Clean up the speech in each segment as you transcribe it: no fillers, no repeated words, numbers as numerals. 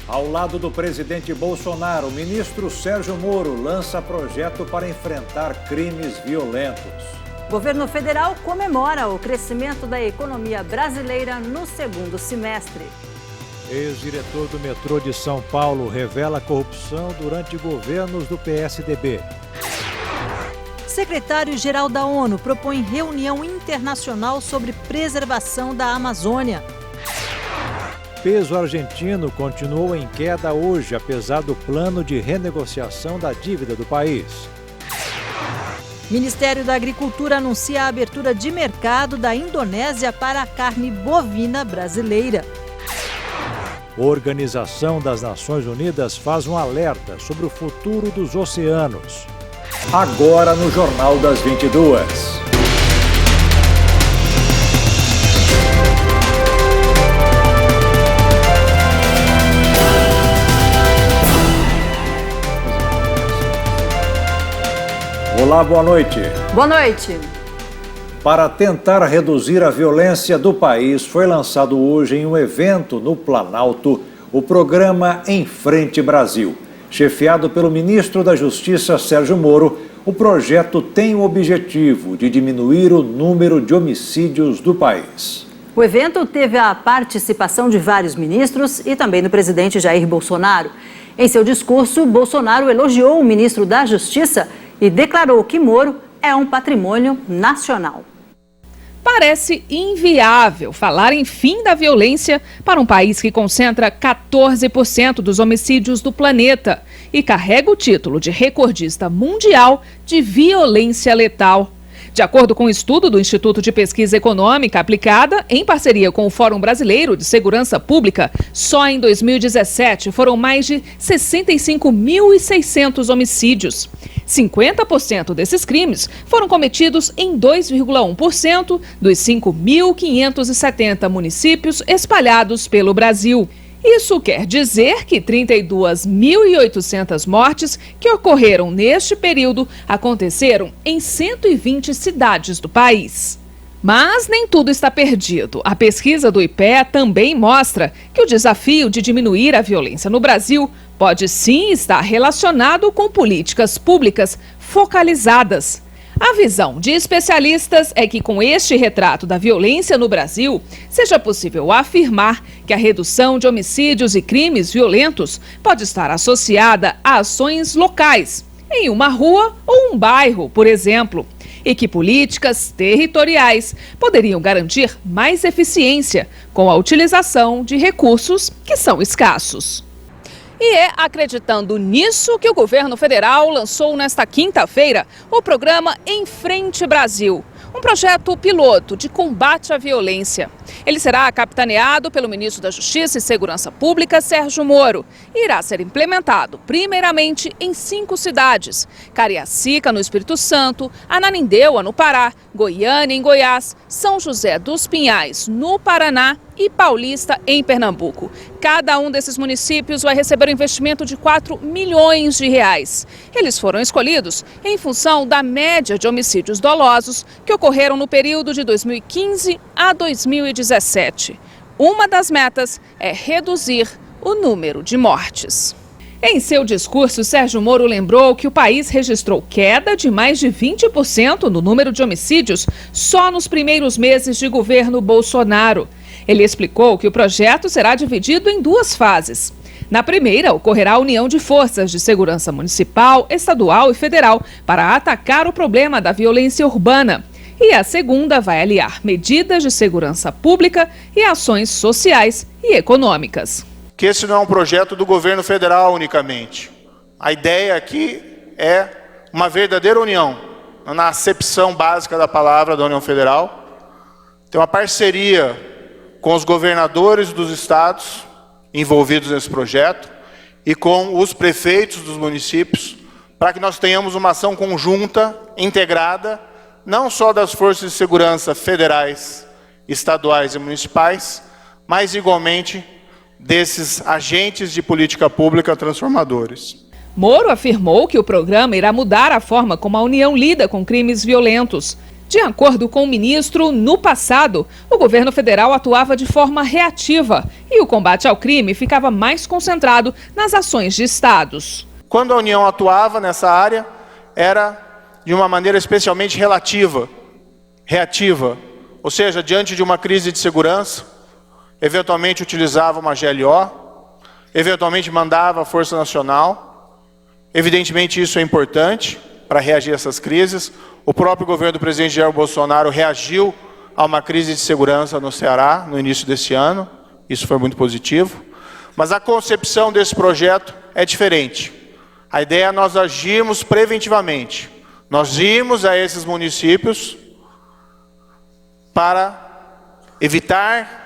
Ao lado do presidente Bolsonaro, o ministro Sérgio Moro lança projeto para enfrentar crimes violentos. O governo federal comemora o crescimento da economia brasileira no segundo semestre. Ex-diretor do metrô de São Paulo revela corrupção durante governos do PSDB. Secretário-geral da ONU propõe reunião internacional sobre preservação da Amazônia. Peso argentino continuou em queda hoje, apesar do plano de renegociação da dívida do país. Ministério da Agricultura anuncia a abertura de mercado da Indonésia para a carne bovina brasileira. Organização das Nações Unidas faz um alerta sobre o futuro dos oceanos. Agora no Jornal das 22. Olá, boa noite. Boa noite. Para tentar reduzir a violência do país, foi lançado hoje em um evento no Planalto o programa Em Frente Brasil. Chefiado pelo ministro da Justiça, Sérgio Moro, o projeto tem o objetivo de diminuir o número de homicídios do país. O evento teve a participação de vários ministros e também do presidente Jair Bolsonaro. Em seu discurso, Bolsonaro elogiou o ministro da Justiça e declarou que Moro é um patrimônio nacional. Parece inviável falar em fim da violência para um país que concentra 14% dos homicídios do planeta e carrega o título de recordista mundial de violência letal. De acordo com um estudo do Instituto de Pesquisa Econômica Aplicada, em parceria com o Fórum Brasileiro de Segurança Pública, só em 2017 foram mais de 65.600 homicídios. 50% desses crimes foram cometidos em 2,1% dos 5.570 municípios espalhados pelo Brasil. Isso quer dizer que 32.800 mortes que ocorreram neste período aconteceram em 120 cidades do país. Mas nem tudo está perdido. A pesquisa do IPEA também mostra que o desafio de diminuir a violência no Brasil pode sim estar relacionado com políticas públicas focalizadas. A visão de especialistas é que com este retrato da violência no Brasil, seja possível afirmar que a redução de homicídios e crimes violentos pode estar associada a ações locais, em uma rua ou um bairro, por exemplo, e que políticas territoriais poderiam garantir mais eficiência com a utilização de recursos que são escassos. E é acreditando nisso que o governo federal lançou nesta quinta-feira o programa Em Frente Brasil, um projeto piloto de combate à violência. Ele será capitaneado pelo ministro da Justiça e Segurança Pública, Sérgio Moro, e irá ser implementado primeiramente em 5 cidades: Cariacica, no Espírito Santo, Ananindeua, no Pará, Goiânia, em Goiás, São José dos Pinhais, no Paraná e Paulista, em Pernambuco. Cada um desses municípios vai receber um investimento de 4 milhões de reais. Eles foram escolhidos em função da média de homicídios dolosos que ocorreram no período de 2015 a 2017. Uma das metas é reduzir o número de mortes. Em seu discurso, Sérgio Moro lembrou que o país registrou queda de mais de 20% no número de homicídios só nos primeiros meses de governo Bolsonaro. Ele explicou que o projeto será dividido em 2 fases. Na primeira, ocorrerá a união de forças de segurança municipal, estadual e federal para atacar o problema da violência urbana. E a segunda vai aliar medidas de segurança pública e ações sociais e econômicas. Que esse não é um projeto do governo federal unicamente. A ideia aqui é uma verdadeira união, na acepção básica da palavra da União Federal. Tem uma parceria com os governadores dos estados envolvidos nesse projeto e com os prefeitos dos municípios, para que nós tenhamos uma ação conjunta, integrada, não só das forças de segurança federais, estaduais e municipais, mas igualmente desses agentes de política pública transformadores. Moro afirmou que o programa irá mudar a forma como a União lida com crimes violentos. De acordo com o ministro, no passado, o governo federal atuava de forma reativa e o combate ao crime ficava mais concentrado nas ações de estados. Quando a União atuava nessa área, era de uma maneira especialmente reativa, ou seja, diante de uma crise de segurança, eventualmente utilizava uma GLO, eventualmente mandava a Força Nacional. Evidentemente isso é importante para reagir a essas crises. O próprio governo do presidente Jair Bolsonaro reagiu a uma crise de segurança no Ceará no início desse ano. Isso foi muito positivo. Mas a concepção desse projeto é diferente. A ideia é nós agirmos preventivamente. Nós irmos a esses municípios para evitar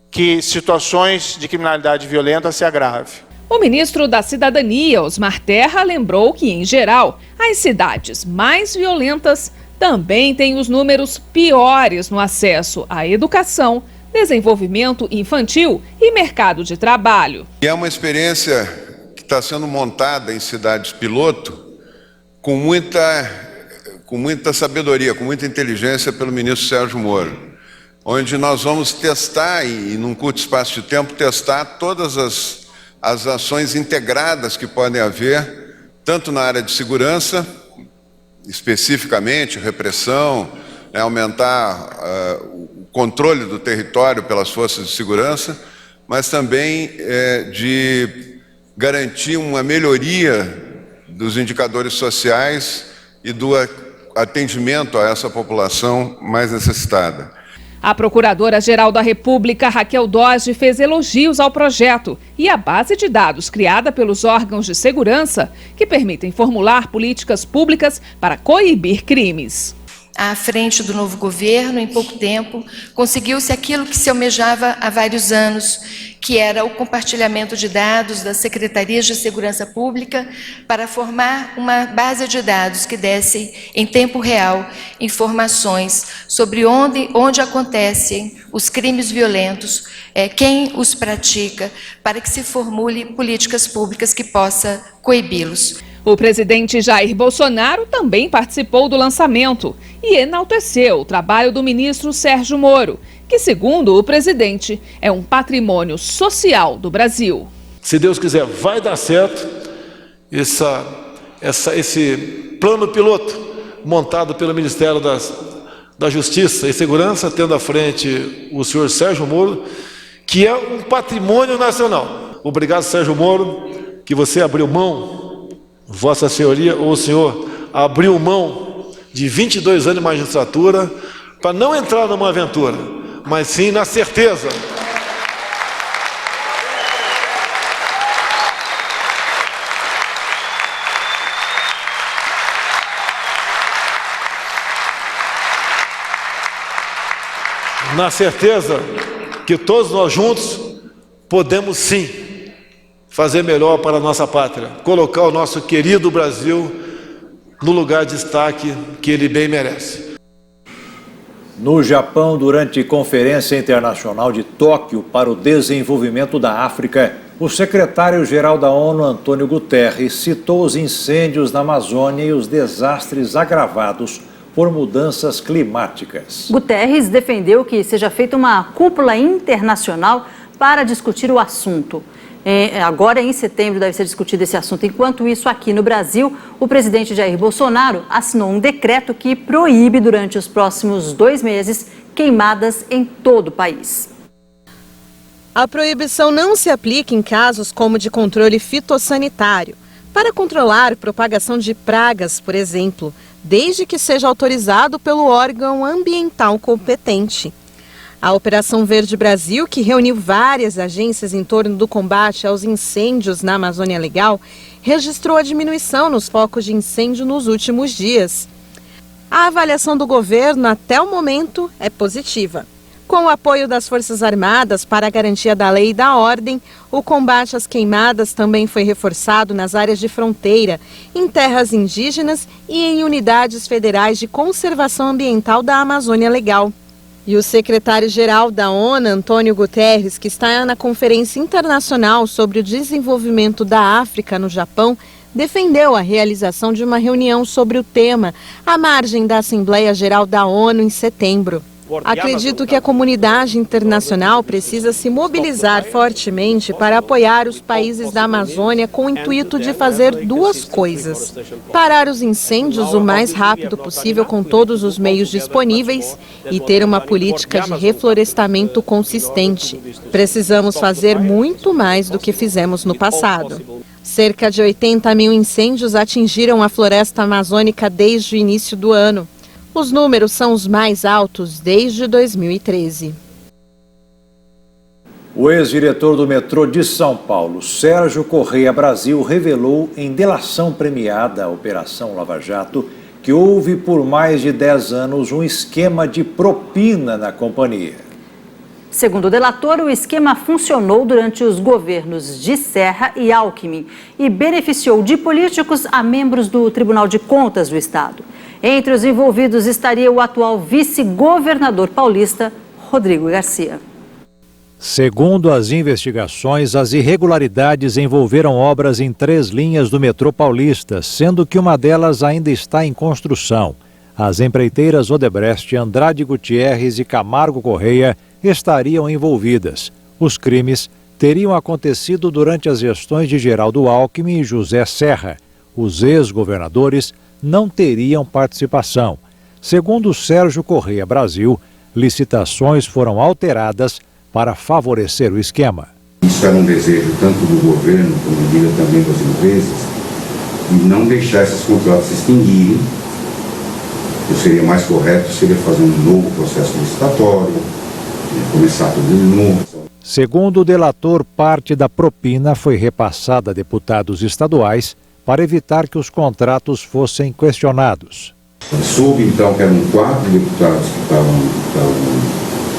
que situações de criminalidade violenta se agravem. O ministro da Cidadania, Osmar Terra, lembrou que, em geral, as cidades mais violentas também têm os números piores no acesso à educação, desenvolvimento infantil e mercado de trabalho. É uma experiência que está sendo montada em cidades piloto com muita sabedoria, com muita inteligência pelo ministro Sérgio Moro, onde nós vamos testar, e num curto espaço de tempo, testar todas as ações integradas que podem haver, tanto na área de segurança, especificamente repressão, aumentar o controle do território pelas forças de segurança, mas também de garantir uma melhoria dos indicadores sociais e do atendimento a essa população mais necessitada. A Procuradora-Geral da República, Raquel Dodge, fez elogios ao projeto e à base de dados criada pelos órgãos de segurança que permitem formular políticas públicas para coibir crimes. À frente do novo governo, em pouco tempo, conseguiu-se aquilo que se almejava há vários anos, que era o compartilhamento de dados das secretarias de segurança pública para formar uma base de dados que desse, em tempo real, informações sobre onde acontecem os crimes violentos, quem os pratica, para que se formule políticas públicas que possa coibi-los. O presidente Jair Bolsonaro também participou do lançamento e enalteceu o trabalho do ministro Sérgio Moro, que, segundo o presidente, é um patrimônio social do Brasil. Se Deus quiser, vai dar certo esse plano piloto montado pelo Ministério da Justiça e Segurança, tendo à frente o senhor Sérgio Moro, que é um patrimônio nacional. Obrigado, Sérgio Moro, que você abriu mão, Vossa Senhoria ou o senhor abriu mão de 22 anos de magistratura para não entrar numa aventura, mas sim na certeza que todos nós juntos podemos sim fazer melhor para a nossa pátria, colocar o nosso querido Brasil no lugar de destaque que ele bem merece. No Japão, durante Conferência Internacional de Tóquio para o Desenvolvimento da África, o secretário-geral da ONU, Antônio Guterres, citou os incêndios na Amazônia e os desastres agravados por mudanças climáticas. Guterres defendeu que seja feita uma cúpula internacional para discutir o assunto. Agora, em setembro, deve ser discutido esse assunto. Enquanto isso, aqui no Brasil, o presidente Jair Bolsonaro assinou um decreto que proíbe, durante os próximos 2 meses, queimadas em todo o país. A proibição não se aplica em casos como de controle fitossanitário, para controlar a propagação de pragas, por exemplo, desde que seja autorizado pelo órgão ambiental competente. A Operação Verde Brasil, que reuniu várias agências em torno do combate aos incêndios na Amazônia Legal, registrou a diminuição nos focos de incêndio nos últimos dias. A avaliação do governo até o momento é positiva. Com o apoio das Forças Armadas para a garantia da lei e da ordem, o combate às queimadas também foi reforçado nas áreas de fronteira, em terras indígenas e em unidades federais de conservação ambiental da Amazônia Legal. E o secretário-geral da ONU, Antônio Guterres, que está na Conferência Internacional sobre o Desenvolvimento da África no Japão, defendeu a realização de uma reunião sobre o tema, à margem da Assembleia Geral da ONU em setembro. Acredito que a comunidade internacional precisa se mobilizar fortemente para apoiar os países da Amazônia com o intuito de fazer duas coisas: parar os incêndios o mais rápido possível com todos os meios disponíveis e ter uma política de reflorestamento consistente. Precisamos fazer muito mais do que fizemos no passado. Cerca de 80 mil incêndios atingiram a floresta amazônica desde o início do ano. Os números são os mais altos desde 2013. O ex-diretor do metrô de São Paulo, Sérgio Correia Brasil, revelou em delação premiada à Operação Lava Jato que houve por mais de 10 anos um esquema de propina na companhia. Segundo o delator, o esquema funcionou durante os governos de Serra e Alckmin e beneficiou de políticos a membros do Tribunal de Contas do Estado. Entre os envolvidos estaria o atual vice-governador paulista, Rodrigo Garcia. Segundo as investigações, as irregularidades envolveram obras em 3 linhas do metrô paulista, sendo que uma delas ainda está em construção. As empreiteiras Odebrecht, Andrade Gutierrez e Camargo Correia estariam envolvidas. Os crimes teriam acontecido durante as gestões de Geraldo Alckmin e José Serra. Os ex-governadores não teriam participação. Segundo Sérgio Correia Brasil, licitações foram alteradas para favorecer o esquema. Isso era um desejo tanto do governo como também das empresas, de não deixar esses contratos se extinguirem. O que seria mais correto seria fazer um novo processo licitatório, começar tudo de novo. Segundo o delator, parte da propina foi repassada a deputados estaduais para evitar que os contratos fossem questionados. Soube então que eram 4 deputados que estavam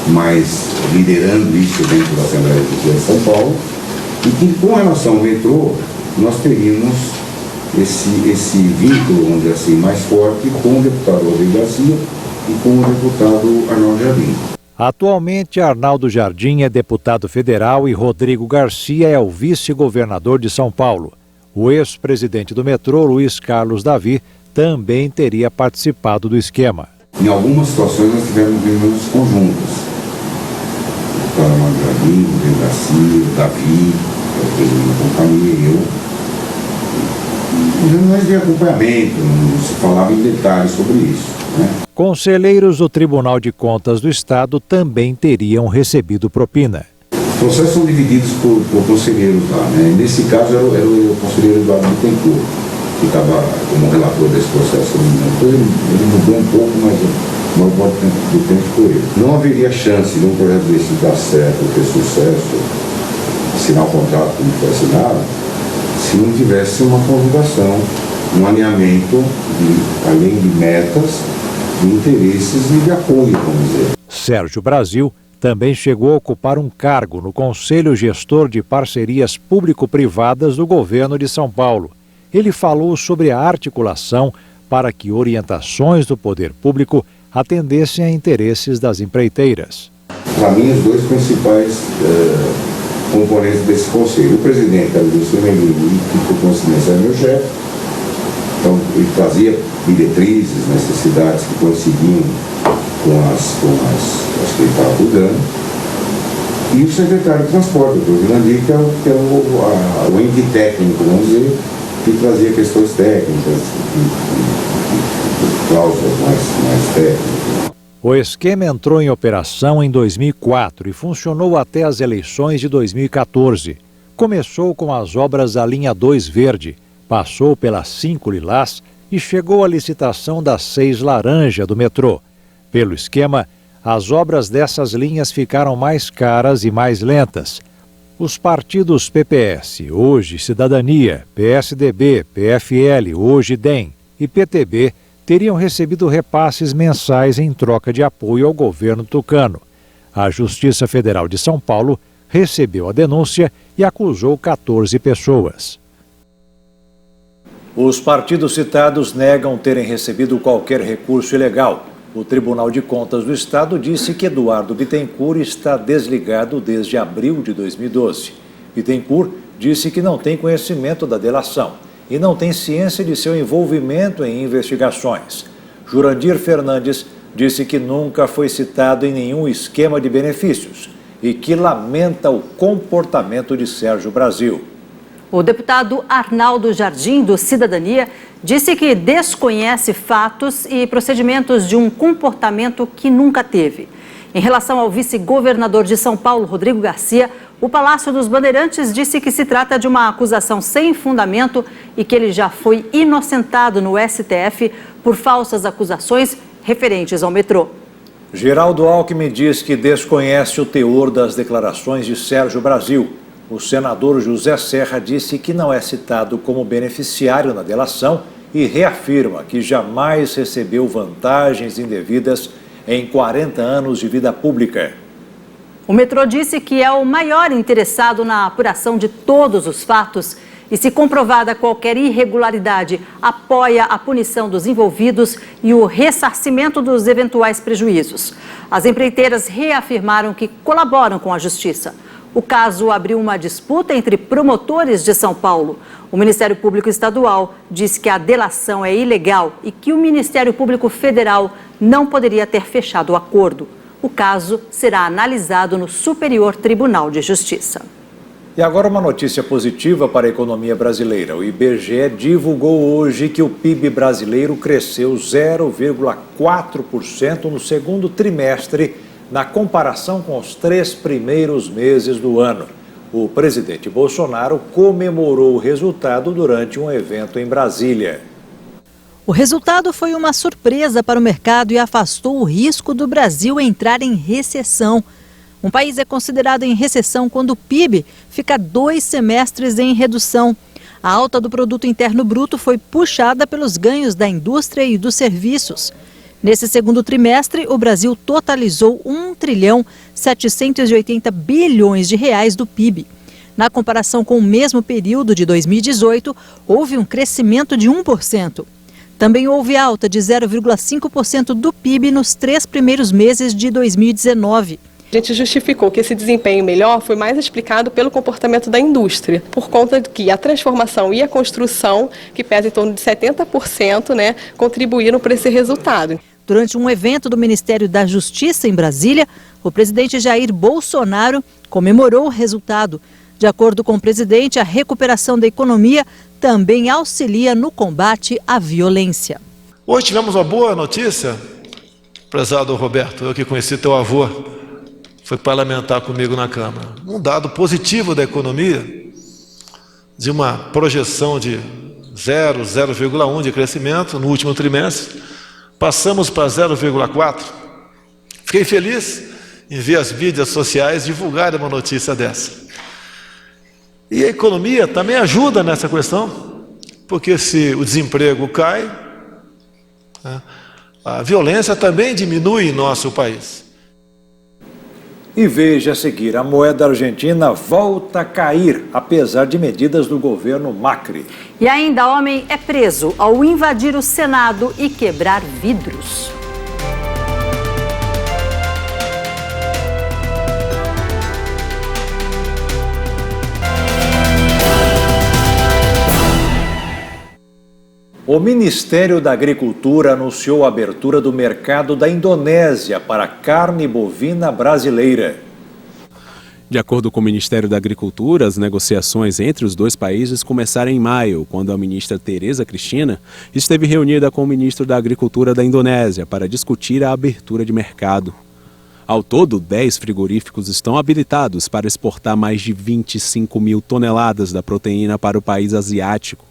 mais liderando isso dentro da Assembleia Legislativa de São Paulo e que com relação ao metrô nós teríamos esse vínculo, vamos dizer assim, mais forte com o deputado Rodrigo Garcia e com o deputado Arnaldo Jardim. Atualmente, Arnaldo Jardim é deputado federal e Rodrigo Garcia é o vice-governador de São Paulo. O ex-presidente do metrô, Luiz Carlos Davi, também teria participado do esquema. Em algumas situações nós tivemos reuniões conjuntas. O Arnaldo Jardim, o Rodrigo Garcia, o Davi, o presidente da companhia e eu. Reuniões de acompanhamento, não se falava em detalhes sobre isso, né? Conselheiros do Tribunal de Contas do Estado também teriam recebido propina. Os processos são divididos por conselheiros lá, né? Nesse caso era o conselheiro Eduardo Bittencourt, que estava como relator desse processo. Então ele mudou um pouco, mas o maior parte do tempo foi ele. Não haveria chance de um projeto desse dar certo, ter sucesso, assinar o contrato como foi assinado, se não tivesse uma conjugação, um alinhamento, além de metas, de interesses e de apoio, vamos dizer. Sérgio Brasil também chegou a ocupar um cargo no Conselho Gestor de Parcerias Público-Privadas do governo de São Paulo. Ele falou sobre a articulação para que orientações do poder público atendessem a interesses das empreiteiras. Para mim, os 2 principais componentes desse conselho. O presidente era o Wilson Melini, que por coincidência era meu chefe. Então, ele trazia diretrizes, necessidades que coincidiam com as que ele estava cuidando. E o secretário de Transporte, o Dr. Vilandir, que é o ente técnico, vamos dizer, que trazia questões técnicas, cláusulas mais técnicas. O esquema entrou em operação em 2004 e funcionou até as eleições de 2014. Começou com as obras da linha 2 verde, passou pela 5 lilás e chegou à licitação da 6 laranja do metrô. Pelo esquema, as obras dessas linhas ficaram mais caras e mais lentas. Os partidos PPS, hoje Cidadania, PSDB, PFL, hoje DEM e PTB teriam recebido repasses mensais em troca de apoio ao governo tucano. A Justiça Federal de São Paulo recebeu a denúncia e acusou 14 pessoas. Os partidos citados negam terem recebido qualquer recurso ilegal. O Tribunal de Contas do Estado disse que Eduardo Bittencourt está desligado desde abril de 2012. Bittencourt disse que não tem conhecimento da delação. e não tem ciência de seu envolvimento em investigações. Jurandir Fernandes disse que nunca foi citado em nenhum esquema de benefícios e que lamenta o comportamento de Sérgio Brasil. O deputado Arnaldo Jardim, do Cidadania, disse que desconhece fatos e procedimentos de um comportamento que nunca teve. Em relação ao vice-governador de São Paulo, Rodrigo Garcia, o Palácio dos Bandeirantes disse que se trata de uma acusação sem fundamento e que ele já foi inocentado no STF por falsas acusações referentes ao metrô. Geraldo Alckmin diz que desconhece o teor das declarações de Sérgio Brasil. O senador José Serra disse que não é citado como beneficiário na delação e reafirma que jamais recebeu vantagens indevidas em 40 anos de vida pública. O metrô disse que é o maior interessado na apuração de todos os fatos e, se comprovada qualquer irregularidade, apoia a punição dos envolvidos e o ressarcimento dos eventuais prejuízos. As empreiteiras reafirmaram que colaboram com a Justiça. O caso abriu uma disputa entre promotores de São Paulo. O Ministério Público Estadual diz que a delação é ilegal e que o Ministério Público Federal não poderia ter fechado o acordo. O caso será analisado no Superior Tribunal de Justiça. E agora uma notícia positiva para a economia brasileira. O IBGE divulgou hoje que o PIB brasileiro cresceu 0,4% no segundo trimestre, na comparação com os 3 primeiros meses do ano. O presidente Bolsonaro comemorou o resultado durante um evento em Brasília. O resultado foi uma surpresa para o mercado e afastou o risco do Brasil entrar em recessão. Um país é considerado em recessão quando o PIB fica 2 semestres em redução. A alta do produto interno bruto foi puxada pelos ganhos da indústria e dos serviços. Nesse segundo trimestre, o Brasil totalizou 1,780 bilhões de reais do PIB. Na comparação com o mesmo período de 2018, houve um crescimento de 1%. Também houve alta de 0,5% do PIB nos 3 primeiros meses de 2019. A gente justificou que esse desempenho melhor foi mais explicado pelo comportamento da indústria, por conta de que a transformação e a construção, que pesa em torno de 70%, contribuíram para esse resultado. Durante um evento do Ministério da Justiça em Brasília, o presidente Jair Bolsonaro comemorou o resultado. De acordo com o presidente, a recuperação da economia também auxilia no combate à violência. Hoje tivemos uma boa notícia, prezado Roberto, eu que conheci teu avô, foi parlamentar comigo na Câmara. Um dado positivo da economia, de uma projeção de 0,1 de crescimento no último trimestre, passamos para 0,4. Fiquei feliz em ver as mídias sociais divulgarem uma notícia dessa. E a economia também ajuda nessa questão, porque se o desemprego cai, a violência também diminui em nosso país. E veja a seguir, a moeda argentina volta a cair, apesar de medidas do governo Macri. E ainda homem é preso ao invadir o Senado e quebrar vidros. O Ministério da Agricultura anunciou a abertura do mercado da Indonésia para carne bovina brasileira. De acordo com o Ministério da Agricultura, as negociações entre os dois países começaram em maio, quando a ministra Tereza Cristina esteve reunida com o ministro da Agricultura da Indonésia para discutir a abertura de mercado. Ao todo, 10 frigoríficos estão habilitados para exportar mais de 25 mil toneladas da proteína para o país asiático.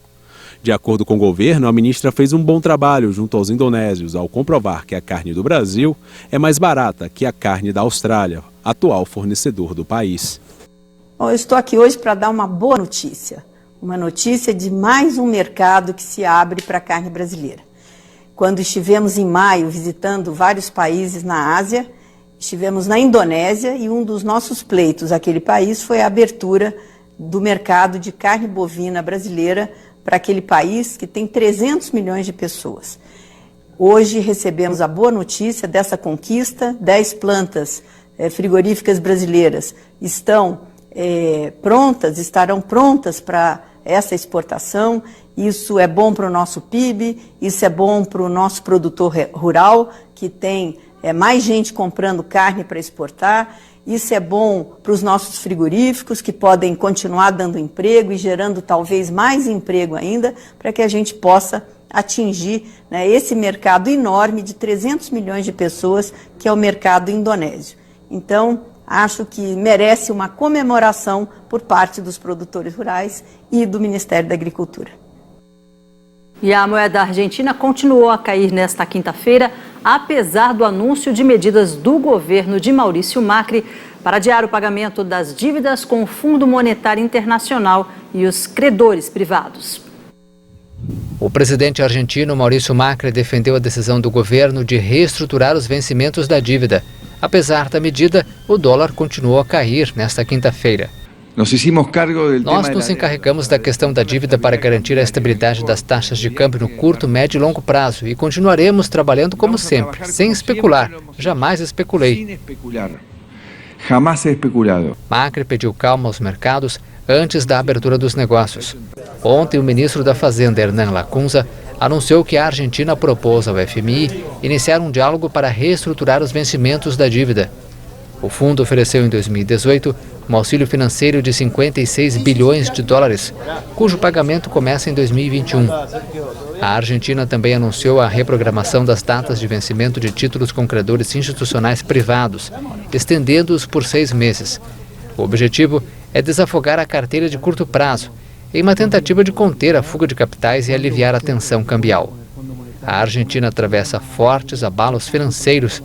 De acordo com o governo, a ministra fez um bom trabalho junto aos indonésios ao comprovar que a carne do Brasil é mais barata que a carne da Austrália, atual fornecedor do país. Bom, eu estou aqui hoje para dar uma boa notícia. Uma notícia de mais um mercado que se abre para a carne brasileira. Quando estivemos em maio visitando vários países na Ásia, estivemos na Indonésia e um dos nossos pleitos àquele país foi a abertura do mercado de carne bovina brasileira para aquele país que tem 300 milhões de pessoas. Hoje recebemos a boa notícia dessa conquista, 10 plantas frigoríficas brasileiras estão estarão prontas para essa exportação. Isso é bom para o nosso PIB, isso é bom para o nosso produtor rural, que tem mais gente comprando carne para exportar. Isso é bom para os nossos frigoríficos, que podem continuar dando emprego e gerando talvez mais emprego ainda, para que a gente possa atingir, né, esse mercado enorme de 300 milhões de pessoas, que é o mercado indonésio. Então, acho que merece uma comemoração por parte dos produtores rurais e do Ministério da Agricultura. E a moeda argentina continuou a cair nesta quinta-feira, apesar do anúncio de medidas do governo de Maurício Macri para adiar o pagamento das dívidas com o Fundo Monetário Internacional e os credores privados. O presidente argentino Maurício Macri defendeu a decisão do governo de reestruturar os vencimentos da dívida. Apesar da medida, o dólar continuou a cair nesta quinta-feira. Nós nos encarregamos da questão da dívida para garantir a estabilidade das taxas de câmbio no curto, médio e longo prazo e continuaremos trabalhando como sempre, sem especular. Jamais especulei. Macri pediu calma aos mercados antes da abertura dos negócios. Ontem, o ministro da Fazenda, Hernán Lacunza, anunciou que a Argentina propôs ao FMI iniciar um diálogo para reestruturar os vencimentos da dívida. O fundo ofereceu em 2018 um auxílio financeiro de 56 bilhões de dólares, cujo pagamento começa em 2021. A Argentina também anunciou a reprogramação das datas de vencimento de títulos com credores institucionais privados, estendendo-os por 6 meses. O objetivo é desafogar a carteira de curto prazo, em uma tentativa de conter a fuga de capitais e aliviar a tensão cambial. A Argentina atravessa fortes abalos financeiros.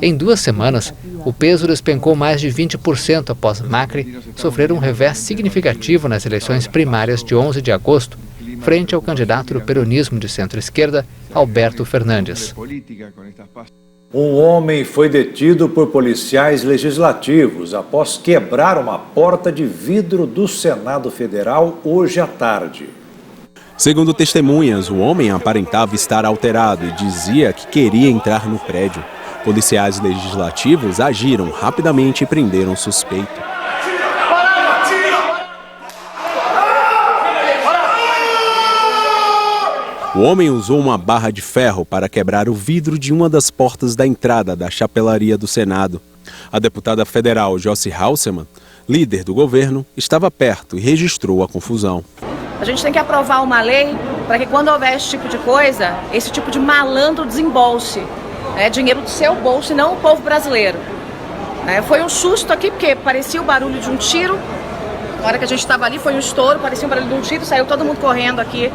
Em 2 semanas, o peso despencou mais de 20% após Macri sofrer um revés significativo nas eleições primárias de 11 de agosto, frente ao candidato do peronismo de centro-esquerda, Alberto Fernandes. Um homem foi detido por policiais legislativos após quebrar uma porta de vidro do Senado Federal hoje à tarde. Segundo testemunhas, o homem aparentava estar alterado e dizia que queria entrar no prédio. Policiais legislativos agiram rapidamente e prenderam o suspeito. O homem usou uma barra de ferro para quebrar o vidro de uma das portas da entrada da chapelaria do Senado. A deputada federal Joyce Hasselmann, líder do governo, estava perto e registrou a confusão. A gente tem que aprovar uma lei para que quando houver esse tipo de coisa, esse tipo de malandro desembolse dinheiro do seu bolso e não o povo brasileiro. Foi um susto aqui, porque parecia o barulho de um tiro. Na hora que a gente estava ali, foi um estouro, parecia o barulho de um tiro, saiu todo mundo correndo aqui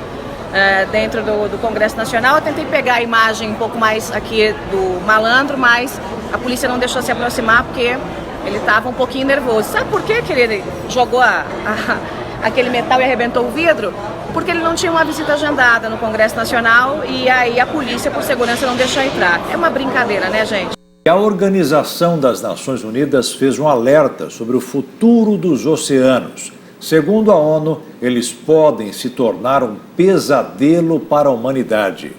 dentro do Congresso Nacional. Eu tentei pegar a imagem um pouco mais aqui do malandro, mas a polícia não deixou se aproximar porque ele estava um pouquinho nervoso. Sabe por quê que ele jogou aquele metal e arrebentou o vidro? Porque ele não tinha uma visita agendada no Congresso Nacional e aí a polícia, por segurança, não deixou entrar. É uma brincadeira, né, gente? A Organização das Nações Unidas fez um alerta sobre o futuro dos oceanos. Segundo a ONU, eles podem se tornar um pesadelo para a humanidade.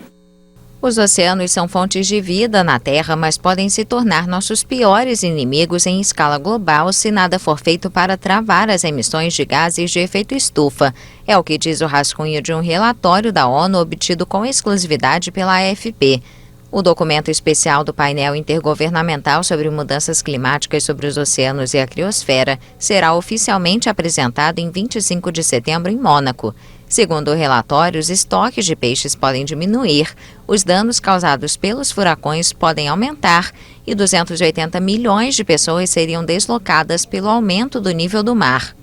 Os oceanos são fontes de vida na Terra, mas podem se tornar nossos piores inimigos em escala global se nada for feito para travar as emissões de gases de efeito estufa. É o que diz o rascunho de um relatório da ONU obtido com exclusividade pela AFP. O documento especial do painel intergovernamental sobre mudanças climáticas sobre os oceanos e a criosfera será oficialmente apresentado em 25 de setembro em Mônaco. Segundo o relatório, os estoques de peixes podem diminuir, os danos causados pelos furacões podem aumentar e 280 milhões de pessoas seriam deslocadas pelo aumento do nível do mar.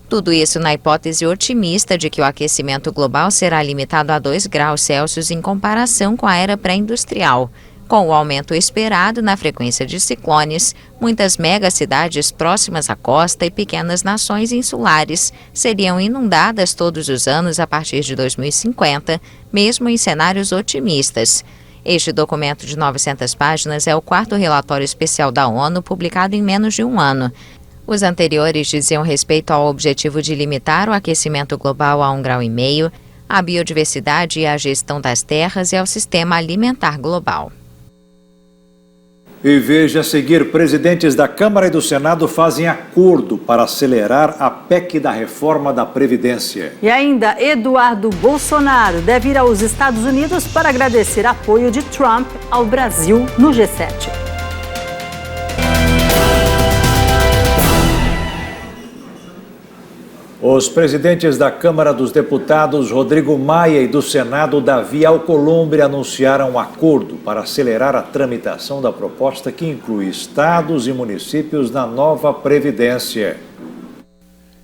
Tudo isso na hipótese otimista de que o aquecimento global será limitado a 2 graus Celsius em comparação com a era pré-industrial. Com o aumento esperado na frequência de ciclones, muitas megacidades próximas à costa e pequenas nações insulares seriam inundadas todos os anos a partir de 2050, mesmo em cenários otimistas. Este documento de 900 páginas é o 4º relatório especial da ONU publicado em menos de um ano. Os anteriores diziam respeito ao objetivo de limitar o aquecimento global a 1,5 graus, à biodiversidade e à gestão das terras e ao sistema alimentar global. E veja a seguir, presidentes da Câmara e do Senado fazem acordo para acelerar a PEC da reforma da Previdência. E ainda, Eduardo Bolsonaro deve ir aos Estados Unidos para agradecer apoio de Trump ao Brasil no G7. Os presidentes da Câmara dos Deputados, Rodrigo Maia, e do Senado, Davi Alcolumbre, anunciaram um acordo para acelerar a tramitação da proposta que inclui estados e municípios na nova Previdência.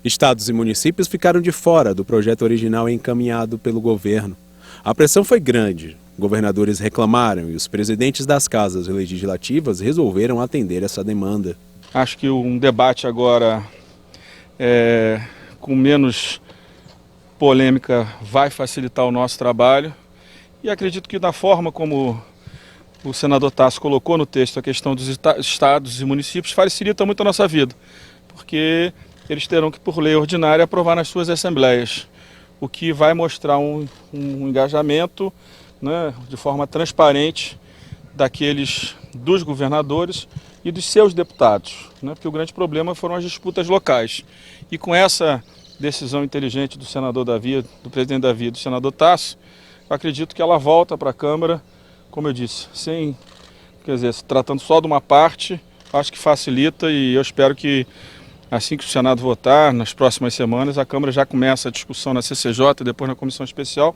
Estados e municípios ficaram de fora do projeto original encaminhado pelo governo. A pressão foi grande. Governadores reclamaram e os presidentes das casas legislativas resolveram atender essa demanda. Acho que um debate agora com menos polêmica vai facilitar o nosso trabalho e acredito que da forma como o senador Tasso colocou no texto a questão dos estados e municípios facilita muito a nossa vida, porque eles terão que, por lei ordinária, aprovar nas suas assembleias, o que vai mostrar um engajamento, né, de forma transparente dos governadores e dos seus deputados, né, porque o grande problema foram as disputas locais. E com essa decisão inteligente do senador Davi, do presidente Davi e do senador Tasso, eu acredito que ela volta para a Câmara, como eu disse, se tratando só de uma parte, acho que facilita e eu espero que assim que o Senado votar, nas próximas semanas, a Câmara já começa a discussão na CCJ e depois na Comissão Especial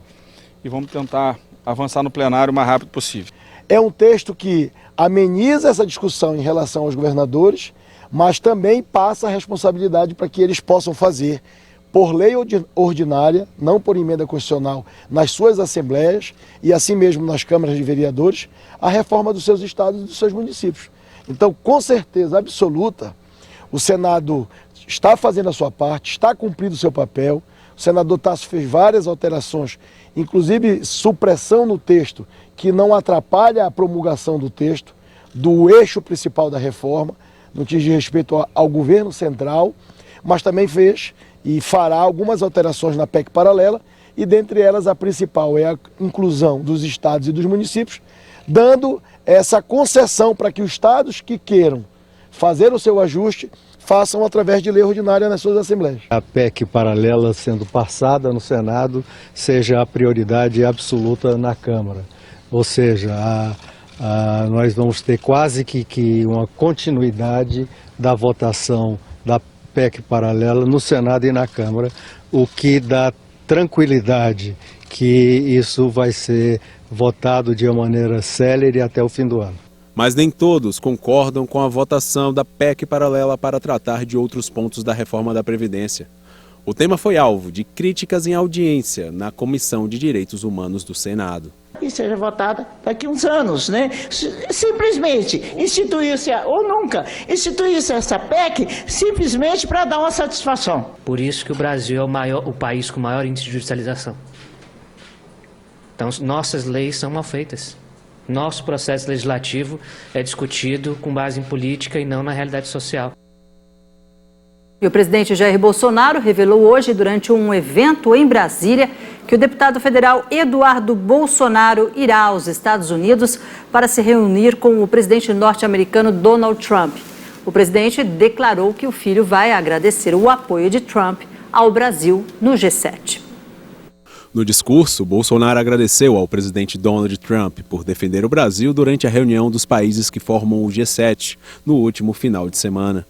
e vamos tentar avançar no plenário o mais rápido possível. É um texto que ameniza essa discussão em relação aos governadores, mas também passa a responsabilidade para que eles possam fazer, por lei ordinária, não por emenda constitucional, nas suas assembleias e assim mesmo nas câmaras de vereadores, a reforma dos seus estados e dos seus municípios. Então, com certeza absoluta, o Senado está fazendo a sua parte, está cumprindo o seu papel. O senador Tasso fez várias alterações, inclusive supressão no texto, que não atrapalha a promulgação do texto, do eixo principal da reforma, no que diz respeito ao governo central, mas também fez e fará algumas alterações na PEC paralela, e dentre elas a principal é a inclusão dos estados e dos municípios, dando essa concessão para que os estados que queiram fazer o seu ajuste façam através de lei ordinária nas suas assembleias. A PEC paralela sendo passada no Senado seja a prioridade absoluta na Câmara, ou seja, nós vamos ter quase que uma continuidade da votação da PEC paralela no Senado e na Câmara, o que dá tranquilidade que isso vai ser votado de uma maneira célere até o fim do ano. Mas nem todos concordam com a votação da PEC paralela para tratar de outros pontos da reforma da Previdência. O tema foi alvo de críticas em audiência na Comissão de Direitos Humanos do Senado. E seja votada daqui a uns anos, né? Simplesmente instituiu-se, ou nunca, instituiu-se essa PEC simplesmente para dar uma satisfação. Por isso que o Brasil é o país com maior índice de judicialização. Então, nossas leis são mal feitas. Nosso processo legislativo é discutido com base em política e não na realidade social. E o presidente Jair Bolsonaro revelou hoje, durante um evento em Brasília, que o deputado federal Eduardo Bolsonaro irá aos Estados Unidos para se reunir com o presidente norte-americano Donald Trump. O presidente declarou que o filho vai agradecer o apoio de Trump ao Brasil no G7. No discurso, Bolsonaro agradeceu ao presidente Donald Trump por defender o Brasil durante a reunião dos países que formam o G7 no último final de semana.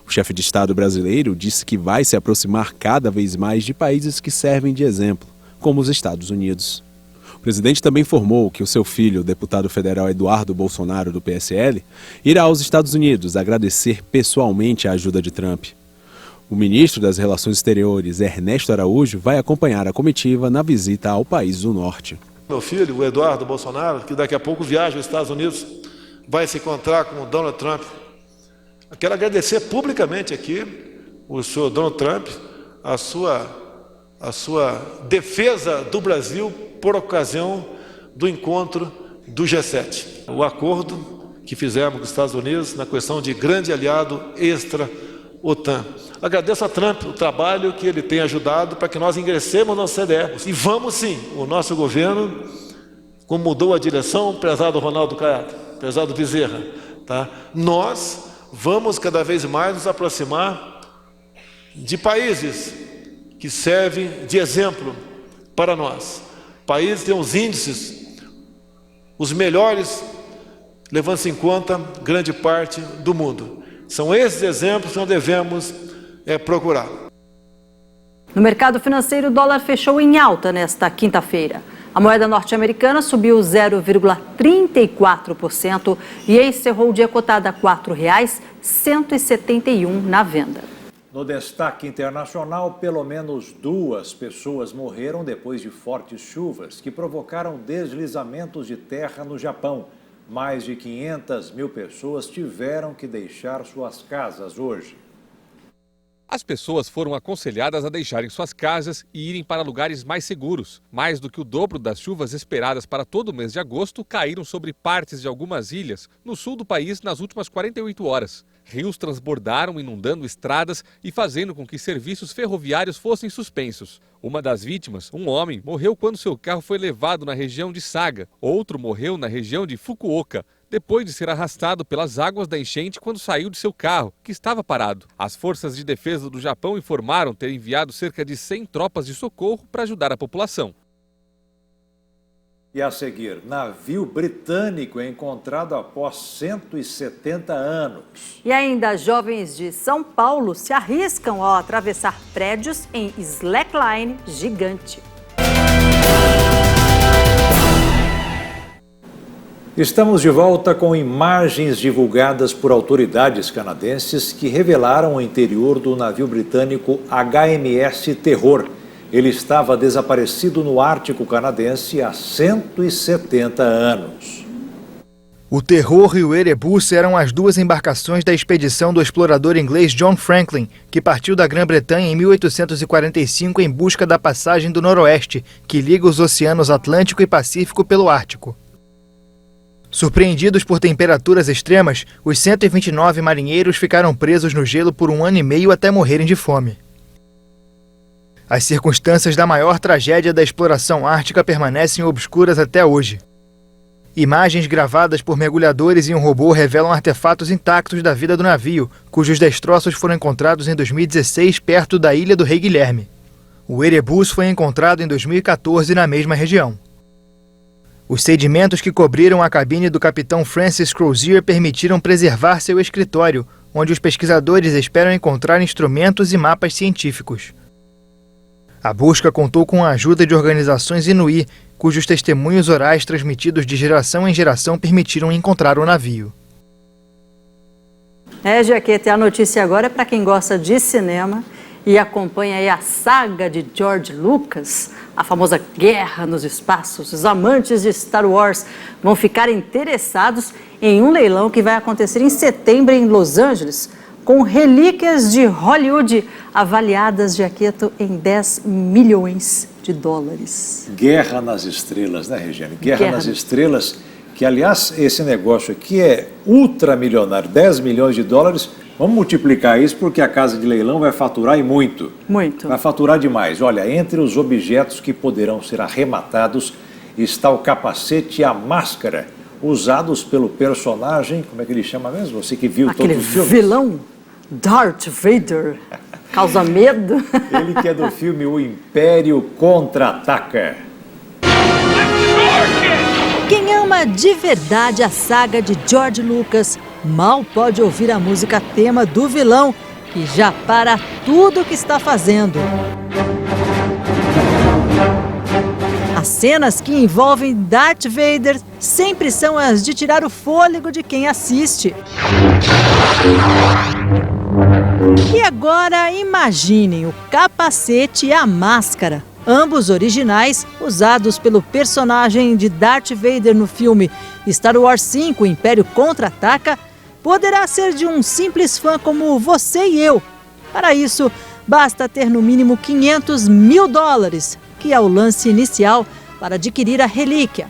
O chefe de Estado brasileiro disse que vai se aproximar cada vez mais de países que servem de exemplo, como os Estados Unidos. O presidente também informou que o seu filho, o deputado federal Eduardo Bolsonaro, do PSL, irá aos Estados Unidos agradecer pessoalmente a ajuda de Trump. O ministro das Relações Exteriores, Ernesto Araújo, vai acompanhar a comitiva na visita ao país do norte. Meu filho, o Eduardo Bolsonaro, que daqui a pouco viaja aos Estados Unidos, vai se encontrar com o Donald Trump. Eu quero agradecer publicamente aqui o senhor Donald Trump, a sua defesa do Brasil por ocasião do encontro do G7. O acordo que fizemos com os Estados Unidos na questão de grande aliado extra-OTAN. Agradeço a Trump o trabalho que ele tem ajudado para que nós ingressemos na OCDE. E vamos sim, o nosso governo, como mudou a direção, prezado Ronaldo Caiado, prezado Bezerra, Tá? Nós vamos cada vez mais nos aproximar de países que servem de exemplo para nós. Países que têm os índices, os melhores, levando-se em conta grande parte do mundo. São esses exemplos que nós devemos procurar. No mercado financeiro, o dólar fechou em alta nesta quinta-feira. A moeda norte-americana subiu 0,34% e encerrou o dia cotada a R$ 4,171 na venda. No destaque internacional, pelo menos 2 pessoas morreram depois de fortes chuvas que provocaram deslizamentos de terra no Japão. Mais de 500 mil pessoas tiveram que deixar suas casas hoje. As pessoas foram aconselhadas a deixarem suas casas e irem para lugares mais seguros. Mais do que o dobro das chuvas esperadas para todo o mês de agosto caíram sobre partes de algumas ilhas no sul do país nas últimas 48 horas. Rios transbordaram, inundando estradas e fazendo com que serviços ferroviários fossem suspensos. Uma das vítimas, um homem, morreu quando seu carro foi levado na região de Saga. Outro morreu na região de Fukuoka, depois de ser arrastado pelas águas da enchente quando saiu de seu carro, que estava parado. As forças de defesa do Japão informaram ter enviado cerca de 100 tropas de socorro para ajudar a população. E a seguir, navio britânico é encontrado após 170 anos. E ainda, jovens de São Paulo se arriscam ao atravessar prédios em slackline gigante. Estamos de volta com imagens divulgadas por autoridades canadenses que revelaram o interior do navio britânico HMS Terror. Ele estava desaparecido no Ártico canadense há 170 anos. O Terror e o Erebus eram as 2 embarcações da expedição do explorador inglês John Franklin, que partiu da Grã-Bretanha em 1845 em busca da passagem do Noroeste, que liga os oceanos Atlântico e Pacífico pelo Ártico. Surpreendidos por temperaturas extremas, os 129 marinheiros ficaram presos no gelo por 1 ano e meio até morrerem de fome. As circunstâncias da maior tragédia da exploração ártica permanecem obscuras até hoje. Imagens gravadas por mergulhadores e um robô revelam artefatos intactos da vida do navio, cujos destroços foram encontrados em 2016 perto da ilha do Rei Guilherme. O Erebus foi encontrado em 2014 na mesma região. Os sedimentos que cobriram a cabine do capitão Francis Crozier permitiram preservar seu escritório, onde os pesquisadores esperam encontrar instrumentos e mapas científicos. A busca contou com a ajuda de organizações inuí, cujos testemunhos orais transmitidos de geração em geração permitiram encontrar o navio. Jaqueta, a notícia agora é para quem gosta de cinema e acompanha aí a saga de George Lucas, a famosa Guerra nos Espaços. Os amantes de Star Wars vão ficar interessados em um leilão que vai acontecer em setembro em Los Angeles, com relíquias de Hollywood avaliadas, Jaqueto, em 10 milhões de dólares. Guerra nas Estrelas, né, Regiane? Guerra nas Estrelas, que, aliás, esse negócio aqui é ultramilionário, 10 milhões de dólares. Vamos multiplicar isso porque a casa de leilão vai faturar e muito. Muito. Vai faturar demais. Olha, entre os objetos que poderão ser arrematados está o capacete e a máscara, usados pelo personagem, como é que ele chama mesmo? Você que viu todos os filmes. Aquele vilão, Darth Vader, causa medo. Ele que é do filme O Império Contra-Ataca. Quem ama de verdade a saga de George Lucas mal pode ouvir a música tema do vilão, que já para tudo o que está fazendo. As cenas que envolvem Darth Vader sempre são as de tirar o fôlego de quem assiste. E agora imaginem o capacete e a máscara, ambos originais, usados pelo personagem de Darth Vader no filme Star Wars V, o Império Contra-Ataca, poderá ser de um simples fã como você e eu. Para isso, basta ter no mínimo $500 mil, que é o lance inicial para adquirir a relíquia.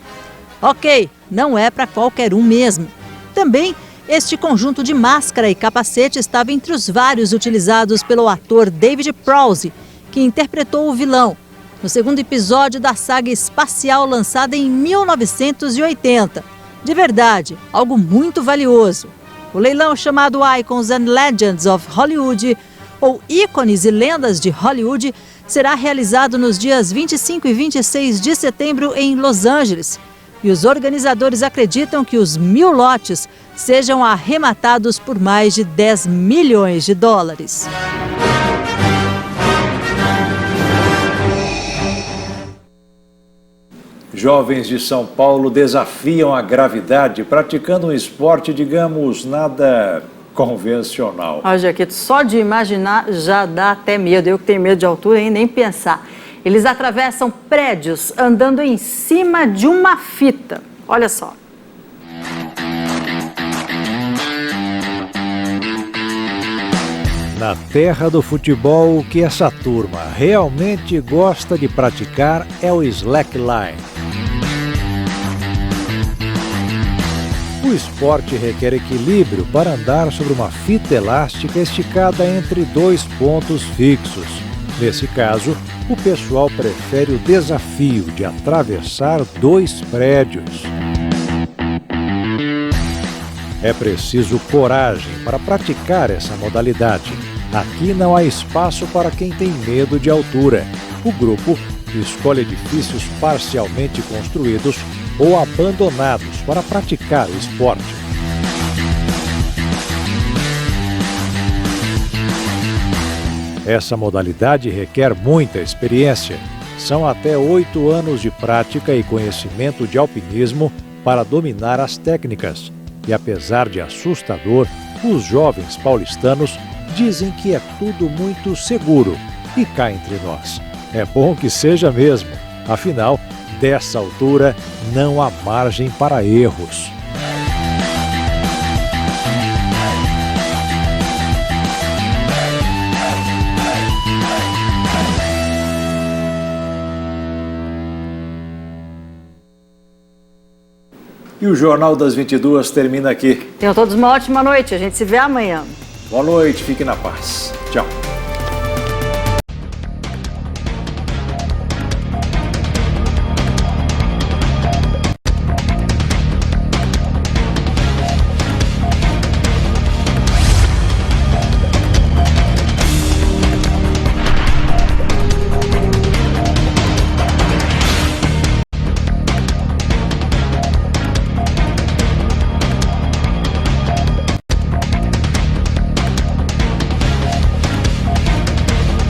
Ok, não é para qualquer um mesmo. Também, este conjunto de máscara e capacete estava entre os vários utilizados pelo ator David Prowse, que interpretou o vilão no segundo episódio da saga espacial lançada em 1980. De verdade, algo muito valioso. O leilão chamado Icons and Legends of Hollywood, ou Ícones e Lendas de Hollywood, será realizado nos dias 25 e 26 de setembro em Los Angeles. E os organizadores acreditam que os 1.000 lotes sejam arrematados por mais de 10 milhões de dólares. Jovens de São Paulo desafiam a gravidade praticando um esporte, digamos, nada convencional. Jaquito, só de imaginar já dá até medo. Eu que tenho medo de altura, nem pensar. Eles atravessam prédios andando em cima de uma fita. Olha só. Na terra do futebol, o que essa turma realmente gosta de praticar é o slackline. O esporte requer equilíbrio para andar sobre uma fita elástica esticada entre dois pontos fixos. Nesse caso, o pessoal prefere o desafio de atravessar 2 prédios. É preciso coragem para praticar essa modalidade. Aqui não há espaço para quem tem medo de altura. O grupo escolhe edifícios parcialmente construídos ou abandonados para praticar o esporte. Essa modalidade requer muita experiência. São até 8 anos de prática e conhecimento de alpinismo para dominar as técnicas. E apesar de assustador, os jovens paulistanos dizem que é tudo muito seguro. E cá entre nós, é bom que seja mesmo. Afinal, dessa altura, não há margem para erros. E o Jornal das 22 termina aqui. Tenham todos uma ótima noite. A gente se vê amanhã. Boa noite, fique na paz. Tchau.